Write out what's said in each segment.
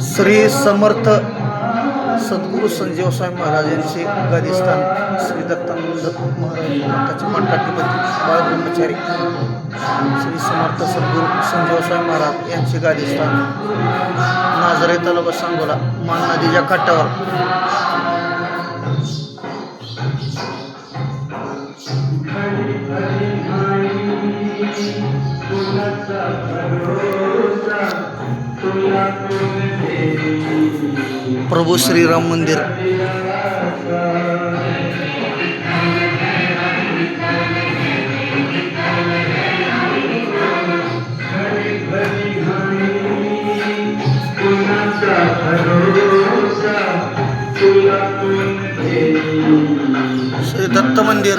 श्री समर्थ सद्गुरू संजीव स्वामी महाराज यांचे गादीस्थान श्री दत्तानंद महाराज मठाचे मठाधिपती बाळब्रह्मचारी श्री समर्थ सद्गुरू संजीव स्वामी महाराज यांचे गादीस्थान नाझरे तालुका सांगोला मान नदीच्या काठावर प्रभू श्रीराम मंदिर श्री दत्त मंदिर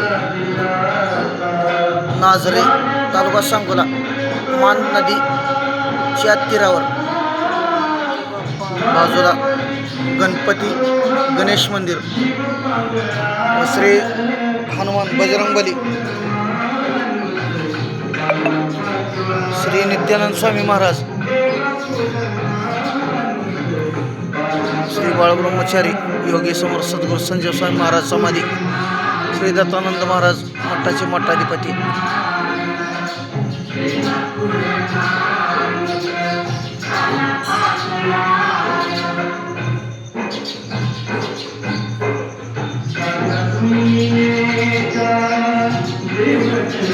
नाझरे तालुका सांगोला मान नदीच्या तीरावर बाजूला गणपती गणेश मंदिर व श्री हनुमान बजरंगबली श्री नित्यानंद स्वामी महाराज श्री बाळब्रह्मचारी योगी समर्थ सद्गुरू संजीव स्वामी महाराज समाधी श्री दत्तानंद महाराज मठाचे मठाधिपती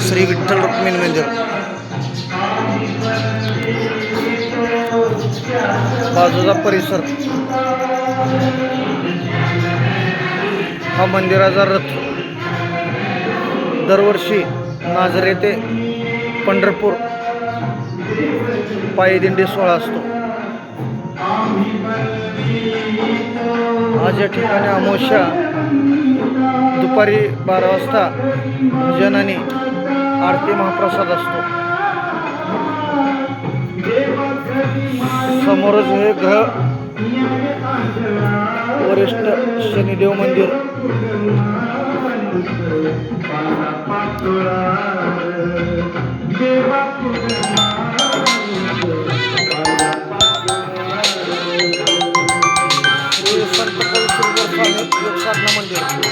श्री विठ्ठल रुक्मिणी मंदिर बाजूचा परिसर हा मंदिराचा रथ दरवर्षी नाझरे ते पंढरपूर पायदिंडी सोहळा असतो. आज या ठिकाणी अमावस्या दुपारी 12 वाजता भजन आणि आरती महाप्रसाद असतो. समोरच हे ग्रह वरिष्ठ शनिदेव मंदिर संत योग साधना मंदिर